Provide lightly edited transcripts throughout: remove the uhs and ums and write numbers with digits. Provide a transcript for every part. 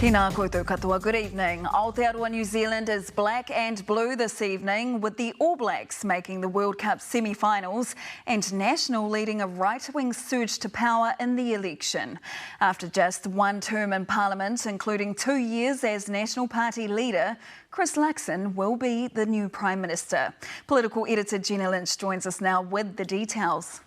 Tēnā koutou katoa, good evening. Aotearoa New Zealand is black and blue this evening, with the All Blacks making the World Cup semi-finals and National leading a right-wing surge to power in the election. After just one term in Parliament, including 2 years as National Party leader, Chris Luxon will be the new Prime Minister. Political editor Jenna Lynch joins us now with the details.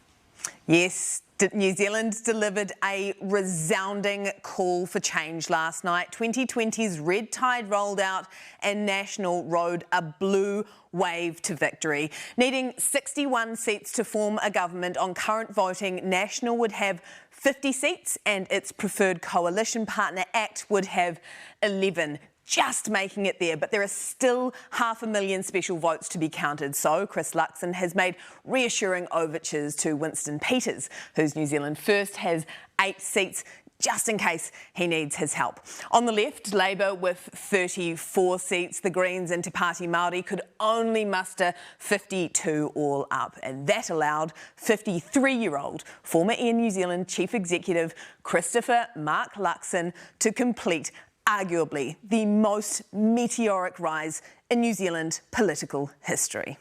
Yes, New Zealand delivered a resounding call for change last night. 2020's red tide rolled out and National rode a blue wave to victory. Needing 61 seats to form a government on current voting, National would have 50 seats and its preferred coalition partner ACT would have 11. Just making it there, but there are still 500,000 special votes to be counted. So Chris Luxon has made reassuring overtures to Winston Peters, whose New Zealand First has 8 seats, just in case he needs his help. On the left, Labour with 34 seats. The Greens and Te Pāti Māori could only muster 52 all up, and that allowed 53-year-old former Air New Zealand Chief Executive Christopher Mark Luxon to complete arguably the most meteoric rise in New Zealand political history.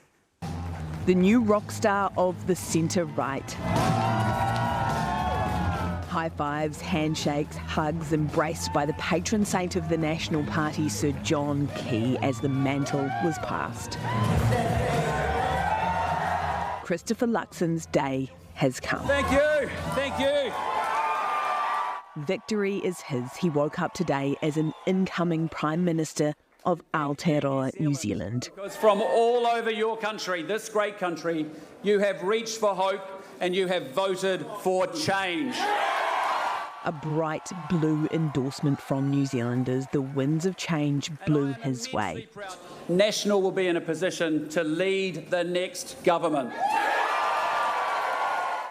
The new rock star of the centre-right. High fives, handshakes, hugs, embraced by the patron saint of the National Party, Sir John Key, as the mantle was passed. Christopher Luxon's day has come. Thank you, thank you. Victory is his. He woke up today as an incoming Prime Minister of Aotearoa, New Zealand. Because from all over your country, this great country, you have reached for hope and you have voted for change. A bright blue endorsement from New Zealanders. The winds of change blew his way. National will be in a position to lead the next government.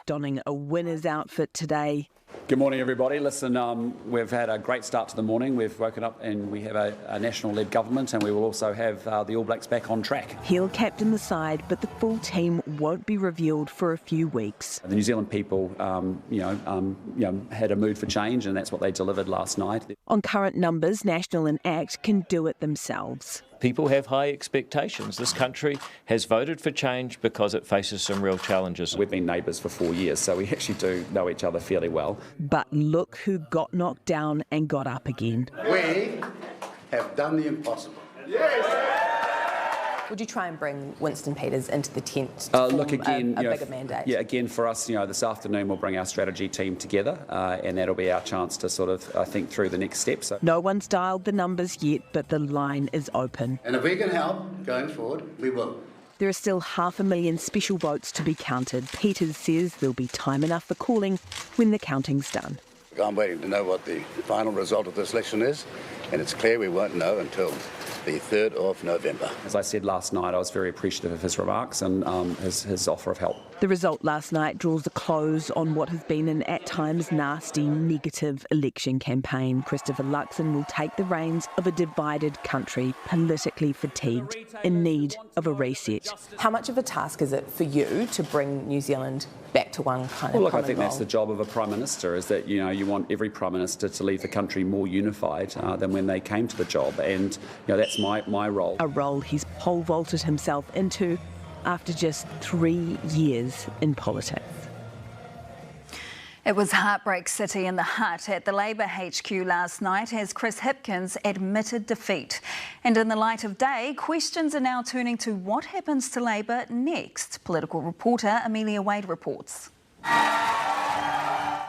Donning a winner's outfit today. Good morning, everybody. Listen, we've had a great start to the morning. We've woken up and we have a National-led government, and we will also have the All Blacks back on track. He'll captain the side, but the full team won't be revealed for a few weeks. The New Zealand people, had a mood for change, and that's what they delivered last night. On current numbers, National and ACT can do it themselves. People have high expectations. This country has voted for change because it faces some real challenges. We've been neighbours for 4 years, so we actually do know each other fairly well. But look who got knocked down and got up again. We have done the impossible. Yes! Would you try and bring Winston Peters into the tent to form a bigger mandate? Yeah, again, for us, this afternoon we'll bring our strategy team together and that'll be our chance to sort of think through the next steps. No one's dialed the numbers yet, but the line is open. And if we can help going forward, we will. There are still 500,000 special votes to be counted. Peters says there'll be time enough for calling when the counting's done. I'm waiting to know what the final result of this election is, and it's clear we won't know until the 3rd of November. As I said last night, I was very appreciative of his remarks and his offer of help. The result last night draws a close on what has been an at times nasty, negative election campaign. Christopher Luxon will take the reins of a divided country, politically fatigued, in need of a reset. How much of a task is it for you to bring New Zealand back to one kind of Well, look, I common think role? that's the job of a Prime Minister, is that, you want every Prime Minister to leave the country more unified than when they came to the job, and, that's my role. A role he's pole vaulted himself into after just 3 years in politics. It was Heartbreak City in the Hut at the Labour HQ last night as Chris Hipkins admitted defeat. And in the light of day, questions are now turning to what happens to Labour next. Political reporter Amelia Wade reports.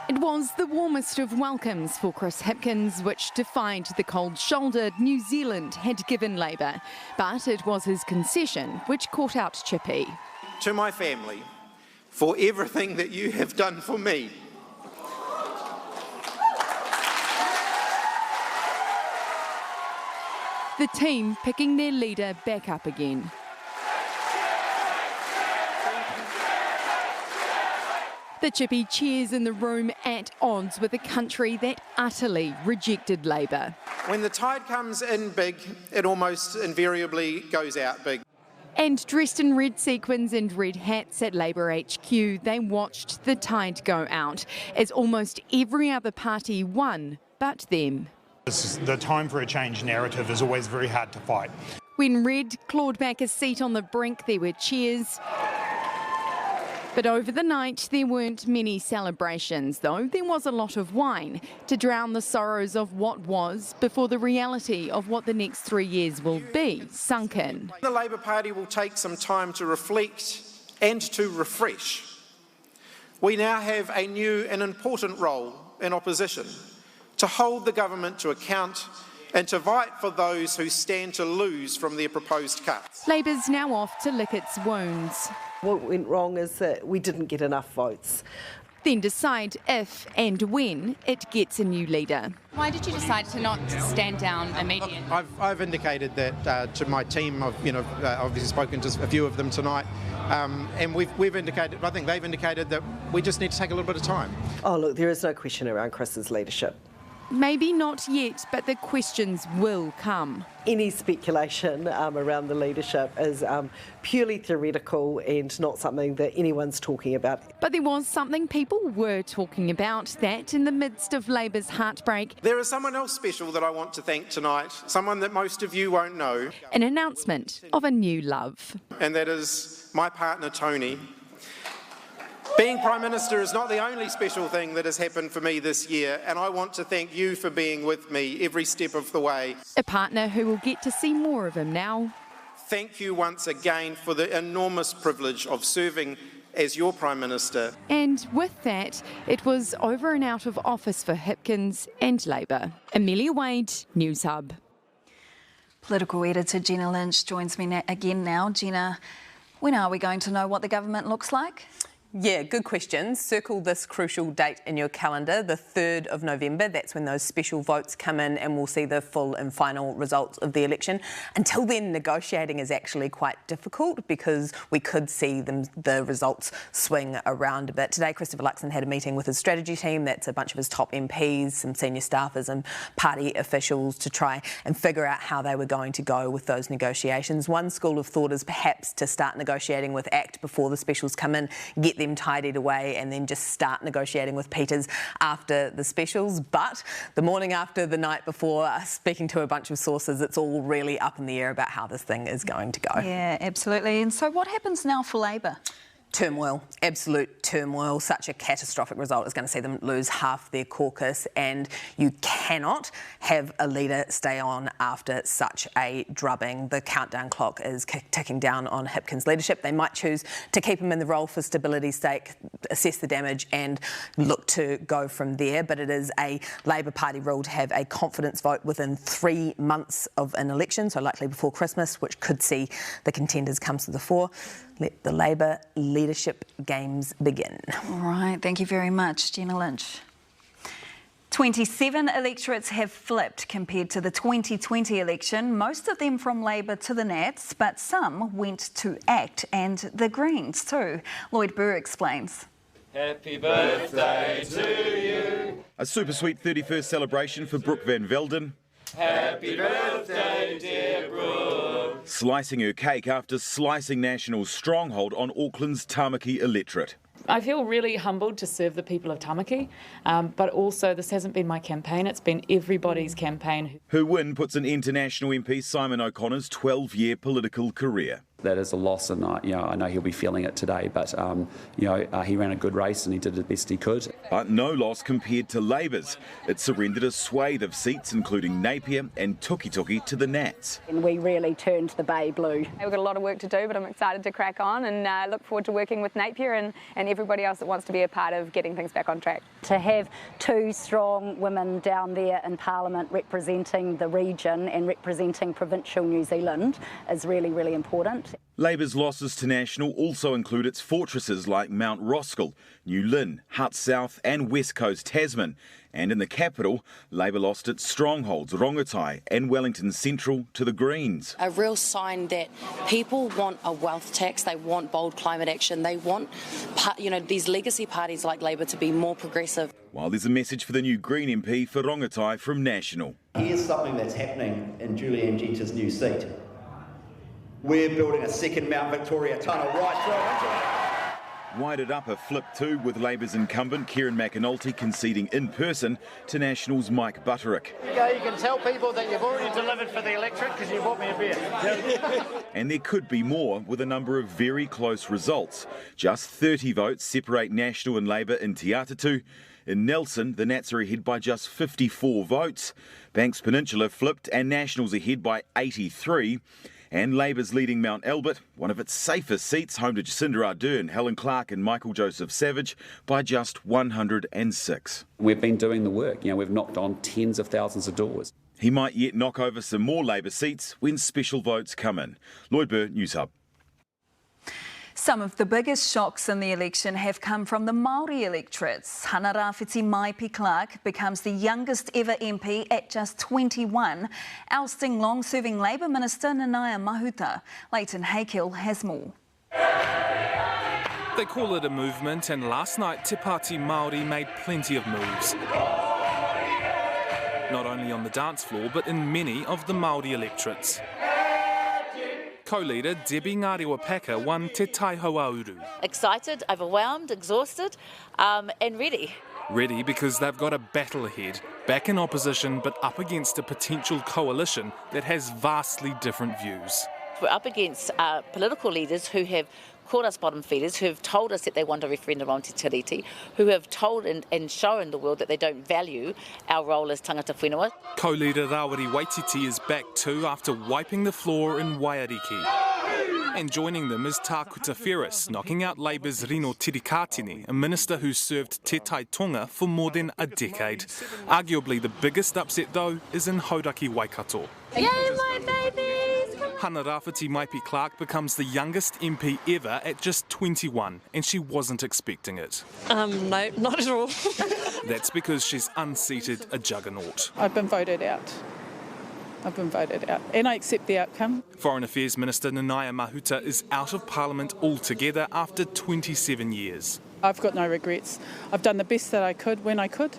It was the warmest of welcomes for Chris Hipkins, which defied the cold shoulder New Zealand had given Labour. But it was his concession which caught out Chippy. To my family, for everything that you have done for me. The team picking their leader back up again. The Chippy cheers in the room at odds with a country that utterly rejected Labour. When the tide comes in big, it almost invariably goes out big. And dressed in red sequins and red hats at Labour HQ, they watched the tide go out as almost every other party won but them. The time for a change narrative is always very hard to fight. When Red clawed back a seat on the brink, there were cheers. But over the night, there weren't many celebrations, though there was a lot of wine to drown the sorrows of what was before the reality of what the next 3 years will be sunk in. The Labour Party will take some time to reflect and to refresh. We now have a new and important role in opposition, to hold the government to account and to fight for those who stand to lose from their proposed cuts. Labour's now off to lick its wounds. What went wrong is that we didn't get enough votes. Then decide if and when it gets a new leader. Why did you decide to not stand down immediately? I've indicated that to my team. I've obviously spoken to a few of them tonight, and we've indicated. I think they've indicated that we just need to take a little bit of time. Oh look, there is no question around Chris's leadership. Maybe not yet, but the questions will come. Any speculation around the leadership is purely theoretical and not something that anyone's talking about. But there was something people were talking about, that in the midst of Labour's heartbreak. There is someone else special that I want to thank tonight, someone that most of you won't know. An announcement of a new love. And that is my partner, Tony. Being Prime Minister is not the only special thing that has happened for me this year, and I want to thank you for being with me every step of the way. A partner who will get to see more of him now. Thank you once again for the enormous privilege of serving as your Prime Minister. And with that, it was over and out of office for Hipkins and Labour. Amelia Wade, Newshub. Political editor Gina Lynch joins me again now. Gina, when are we going to know what the government looks like? Yeah, good question. Circle this crucial date in your calendar, the 3rd of November. That's when those special votes come in and we'll see the full and final results of the election. Until then, negotiating is actually quite difficult because we could see the results swing around a bit. Today, Christopher Luxon had a meeting with his strategy team. That's a bunch of his top MPs, some senior staffers and party officials to try and figure out how they were going to go with those negotiations. One school of thought is perhaps to start negotiating with ACT before the specials come in, get them tidied away and then just start negotiating with Peters after the specials. But the morning after, the night before, speaking to a bunch of sources, it's all really up in the air about how this thing is going to go. Yeah, absolutely. And so what happens now for Labour? Turmoil, absolute turmoil. Such a catastrophic result is going to see them lose half their caucus, and you cannot have a leader stay on after such a drubbing. The countdown clock is ticking down on Hipkins' leadership. They might choose to keep him in the role for stability's sake, assess the damage and look to go from there, but it is a Labour Party rule to have a confidence vote within 3 months of an election, so likely before Christmas, which could see the contenders come to the fore. Let the Labour leadership games begin. All right, thank you very much, Gina Lynch. 27 electorates have flipped compared to the 2020 election, most of them from Labour to the Nats, but some went to ACT and the Greens too. Lloyd Burr explains. Happy birthday to you. A super sweet 31st celebration for Brooke Van Velden. Happy birthday, dear Brooke. Slicing her cake after slicing National's stronghold on Auckland's Tamaki electorate. I feel really humbled to serve the people of Tamaki, but also this hasn't been my campaign, it's been everybody's campaign. Her win puts an international MP Simon O'Connor's 12-year political career. That is a loss, and I know he'll be feeling it today. But he ran a good race and he did the best he could. But no loss compared to Labour's. It surrendered a swathe of seats, including Napier and Tukituki, to the Nats. And we really turned the bay blue. We've got a lot of work to do, but I'm excited to crack on and look forward to working with Napier and everybody else that wants to be a part of getting things back on track. To have two strong women down there in Parliament representing the region and representing provincial New Zealand is really, really important. Labour's losses to National also include its fortresses like Mount Roskill, New Lynn, Hutt South and West Coast Tasman. And in the capital, Labour lost its strongholds, Rongotai and Wellington Central, to the Greens. A real sign that people want a wealth tax, they want bold climate action, they want these legacy parties like Labour to be more progressive. While there's a message for the new Green MP for Rongotai from National. Here's something that's happening in Julianne Genta's new seat. We're building a second Mount Victoria tunnel right through into it. Wired up a flip too, with Labour's incumbent Kieran McAnulty conceding in person to National's Mike Butterick. You can tell people that you've already delivered for the electorate because you bought me a beer. And there could be more, with a number of very close results. Just 30 votes separate National and Labour in Te Atatu. In Nelson, the Nats are ahead by just 54 votes. Banks Peninsula flipped and National's ahead by 83. And Labour's leading Mount Albert, one of its safest seats, home to Jacinda Ardern, Helen Clark and Michael Joseph Savage, by just 106. We've been doing the work. We've knocked on tens of thousands of doors. He might yet knock over some more Labour seats when special votes come in. Lloyd Burr, Newshub. Some of the biggest shocks in the election have come from the Māori electorates. Hana-Rawhiti Maipi-Clarke becomes the youngest ever MP at just 21, ousting long-serving Labour Minister Nanaia Mahuta. Leighton Hakill has more. They call it a movement, and last night Te Pāti Māori made plenty of moves. Not only on the dance floor, but in many of the Māori electorates. Co-leader Debbie Ngārewa-Paka won Te Taihoauru. Excited, overwhelmed, exhausted, and ready. Ready because they've got a battle ahead, back in opposition but up against a potential coalition that has vastly different views. We're up against political leaders who have called us bottom feeders, who have told us that they want a referendum on Te Tiriti, who have told and shown the world that they don't value our role as tangata whenua. Co-leader Rawiri Waititi is back too after wiping the floor in Waiariki. And joining them is Tākuta Ferris, knocking out Labour's Rino Tirikatini, a minister who served Te Tai Tonga for more than a decade. Arguably the biggest upset though is in Hauraki Waikato. Yay, my babies! Hana-Rawhiti Maipi-Clarke becomes the youngest MP ever at just 21, and she wasn't expecting it. No, not at all. That's because she's unseated a juggernaut. I've been voted out, and I accept the outcome. Foreign Affairs Minister Nanaia Mahuta is out of Parliament altogether after 27 years. I've got no regrets. I've done the best that I could when I could,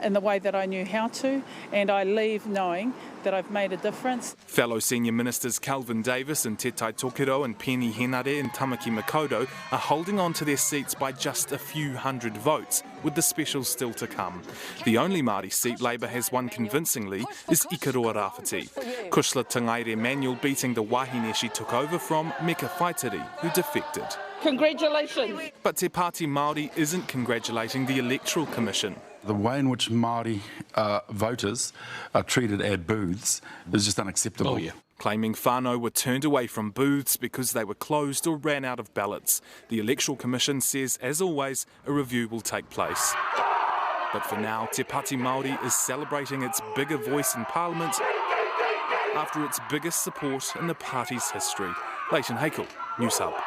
in the way that I knew how to, and I leave knowing that I've made a difference. Fellow senior ministers Calvin Davis and Te Tai Tokiro and Penny Henare and Tamaki Makaurau are holding on to their seats by just a few hundred votes, with the specials still to come. The only Māori seat Labour has won convincingly is Ikaroa Rawhiti. Kushla Tangaire Manuel beating the wahine she took over from, Meka Whaitiri, who defected. Congratulations. But Te Pāti Māori isn't congratulating the Electoral Commission. The way in which Māori voters are treated at booths is just unacceptable. Claiming whānau were turned away from booths because they were closed or ran out of ballots. The Electoral Commission says, as always, a review will take place. But for now, Te Pāti Māori is celebrating its bigger voice in Parliament after its biggest support in the party's history. Leighton Hakill, Newshub.